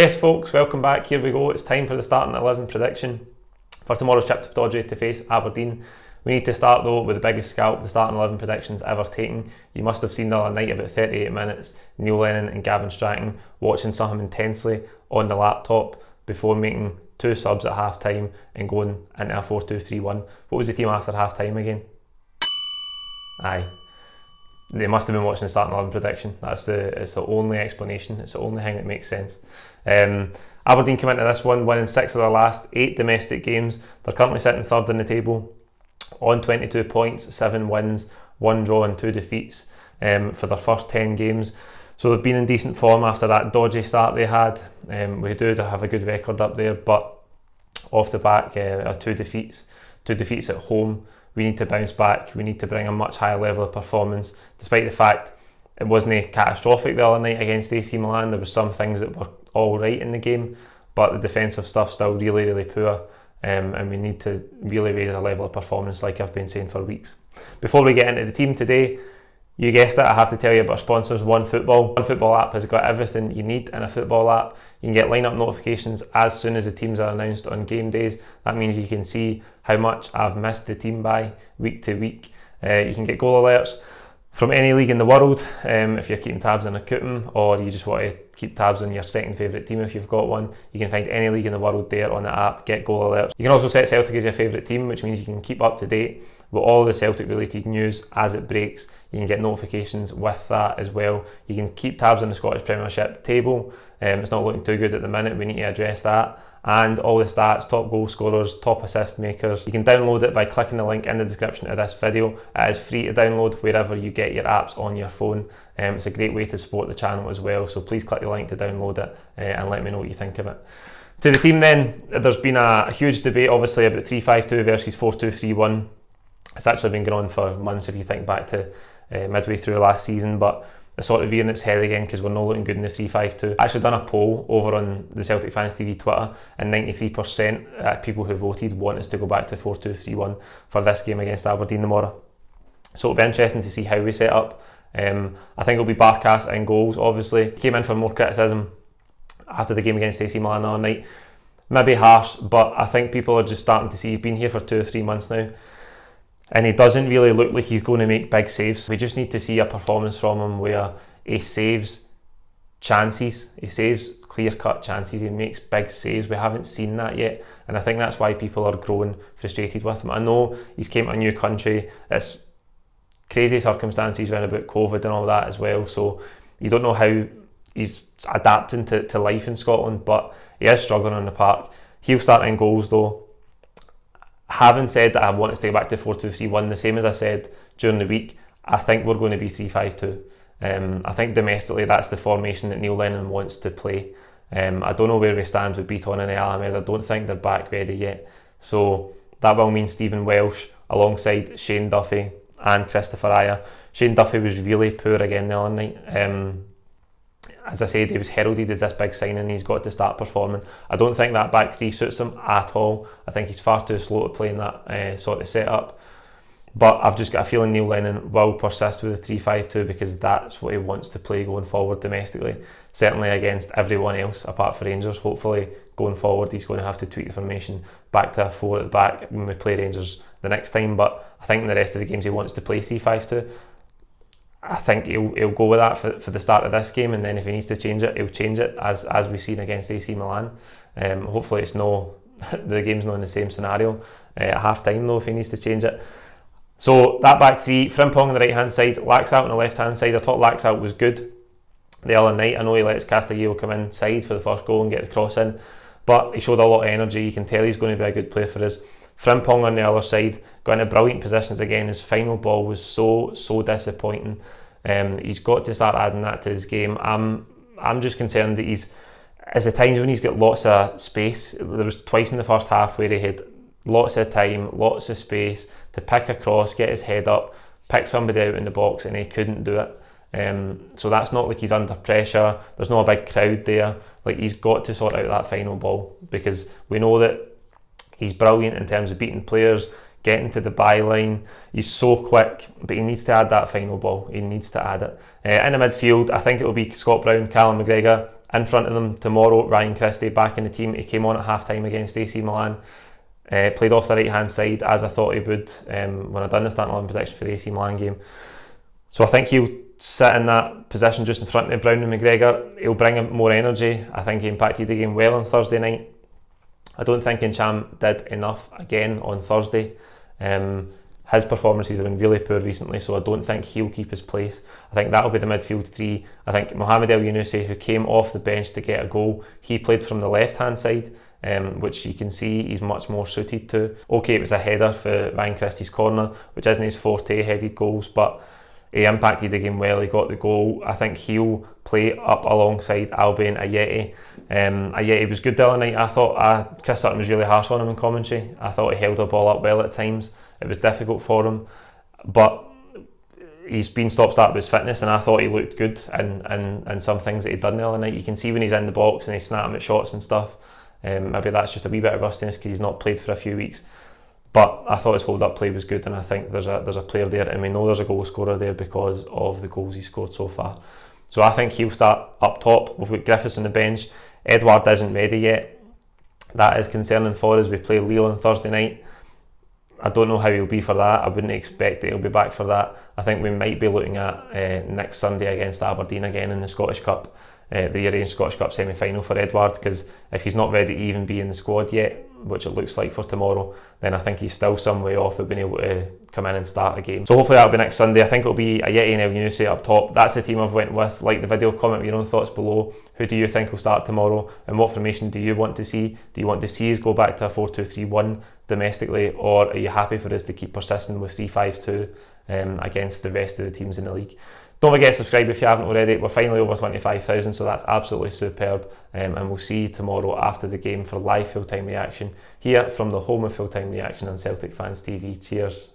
Yes folks, welcome back, here we go. It's time for the starting 11 prediction for tomorrow's trip to Dodgy to face Aberdeen. We need to start though with the biggest scalp the starting 11 predictions ever taken. You must have seen the other night, about 38 minutes, Neil Lennon and Gavin Stratton watching something intensely on the laptop before making two subs at half time and going into a 4-2-3-1. What was the team after half time again? Aye. They must have been watching the starting 11 prediction. It's the only explanation. It's the only thing that makes sense. Aberdeen come into this one winning 6 of their last 8 domestic games. They're currently sitting third in the table on 22 points, 7 wins, 1 draw and 2 defeats for their first 10 games. So they've been in decent form after that dodgy start they had. We do have a good record up there, but off the back are 2 defeats at home. We need to bounce back. We need to bring a much higher level of performance, despite the fact it wasn't catastrophic the other night against AC Milan. There were some things that were all right in the game, but the defensive stuff still really, really poor. And we need to really raise our level of performance, like I've been saying for weeks. Before we get into the team today, you guessed it, I have to tell you about our sponsors, OneFootball. OneFootball app has got everything you need in a football app. You can get lineup notifications as soon as the teams are announced on game days. That means you can see how much I've missed the team by week to week. You can get goal alerts from any league in the world if you're keeping tabs on a Cooten, or you just want to keep tabs on your second favourite team if you've got one. You can find any league in the world there on the app, get goal alerts. You can also set Celtic as your favourite team, which means you can keep up to date with all the Celtic related news as it breaks. You can get notifications with that as well. You can keep tabs on the Scottish Premiership table. It's not looking too good at the minute, we need to address that. And all the stats, top goal scorers, top assist makers. You can download it by clicking the link in the description of this video. It is free to download wherever you get your apps on your phone. It's a great way to support the channel as well, so please click the link to download it and let me know what you think of it. To the team then, there's been a huge debate obviously about 3-5-2 versus 4-2-3-1. It's actually been going on for months if you think back to midway through last season, but it's sort of rearing its head again because we're not looking good in the 3-5-2. I actually done a poll over on the Celtic Fans TV Twitter, and 93% of people who voted want us to go back to 4-2-3-1 for this game against Aberdeen tomorrow. So it'll be interesting to see how we set up. I think it'll be Barkas in goals, obviously. Came in for more criticism after the game against AC Milan the other night. Maybe harsh, but I think people are just starting to see he's been here for 2 or 3 months now, and he doesn't really look like he's going to make big saves. We just need to see a performance from him where he saves chances, he saves clear-cut chances, he makes big saves. We haven't seen that yet, and I think that's why people are growing frustrated with him. I know he's came to a new country, it's crazy circumstances around about COVID and all that as well, so you don't know how he's adapting to life in Scotland, but he is struggling on the park. He'll start in goals though. Having said that, I want to stay back to 4-2-3-1, the same as I said during the week, I think we're going to be 3-5-2. I think domestically that's the formation that Neil Lennon wants to play. I don't know where we stand with Beaton and Alamed. I don't think they're back ready yet. So that will mean Stephen Welsh alongside Shane Duffy and Christopher Ajer. Shane Duffy was really poor again the other night. As I said, he was heralded as this big signing. He's got to start performing. I don't think that back three suits him at all. I think he's far too slow to play in that sort of setup. But I've just got a feeling Neil Lennon will persist with the 3-5-2 because that's what he wants to play going forward domestically. Certainly against everyone else apart from Rangers. Hopefully going forward he's going to have to tweak the formation back to a 4 at the back when we play Rangers the next time. But I think in the rest of the games he wants to play 3-5-2. I think he'll go with that for the start of this game, and then if he needs to change it, he'll change it as we've seen against AC Milan. Hopefully it's the game's not in the same scenario at half time though if he needs to change it. So that back three, Frimpong on the right hand side, Laxalt on the left hand side. I thought Laxalt was good the other night. I know he lets Castiglio come inside for the first goal and get the cross in, but he showed a lot of energy. You can tell he's going to be a good player for us. Frimpong on the other side got into brilliant positions again. His final ball was so disappointing. He's got to start adding that to his game. I'm just concerned that as the times when he's got lots of space, there was twice in the first half where he had lots of time, lots of space to pick a cross, get his head up, pick somebody out in the box, and he couldn't do it. So that's not like he's under pressure. There's not a big crowd there. Like, he's got to sort out that final ball because we know that he's brilliant in terms of beating players, getting to the byline. He's so quick, but he needs to add that final ball. He needs to add it. In the midfield, I think it will be Scott Brown, Callum McGregor in front of them tomorrow. Ryan Christie back in the team. He came on at half-time against AC Milan. Played off the right-hand side as I thought he would when I done the starting 11 prediction for the AC Milan game. So I think he'll sit in that position just in front of Brown and McGregor. He'll bring him more energy. I think he impacted the game well on Thursday night. I don't think Encham did enough again on Thursday. His performances have been really poor recently, so I don't think he'll keep his place. I think that'll be the midfield three. I think Mohamed El Younousi, who came off the bench to get a goal, he played from the left-hand side, which you can see he's much more suited to. Okay, it was a header for Ryan Christie's corner, which isn't his forte, headed goals, but he impacted the game well. He got the goal. I think he'll play up alongside Albi and Ayeti. Ayeti was good the other night. I thought Chris Sutton was really harsh on him in commentary. I thought he held the ball up well at times. It was difficult for him, but he's been stop-start with his fitness, and I thought he looked good in some things that he'd done the other night. You can see when he's in the box and he's snapping at shots and stuff. Maybe that's just a wee bit of rustiness because he's not played for a few weeks. But I thought his hold-up play was good, and I think there's a player there, and we know there's a goal scorer there because of the goals he's scored so far. So I think he'll start up top. We've got Griffiths on the bench. Edouard isn't ready yet. That is concerning for us. We play Lille on Thursday night. I don't know how he'll be for that. I wouldn't expect that he'll be back for that. I think we might be looking at next Sunday against Aberdeen again in the Scottish Cup, the arranged Scottish Cup semi-final for Edouard, because if he's not ready to even be in the squad yet, which it looks like for tomorrow, then I think he's still some way off of being able to come in and start the game. So hopefully that'll be next Sunday. I think it'll be Ayeti and El Younousi up top. That's the team I've went with. Like the video, comment with your own thoughts below. Who do you think will start tomorrow, and what formation do you want to see? Do you want to see us go back to a 4-2-3-1 domestically, or are you happy for us to keep persisting with 3-5-2 against the rest of the teams in the league? Don't forget to subscribe if you haven't already. We're finally over 25,000, so that's absolutely superb. And we'll see you tomorrow after the game for live full-time reaction here from the home of full-time reaction on Celtic Fans TV. Cheers.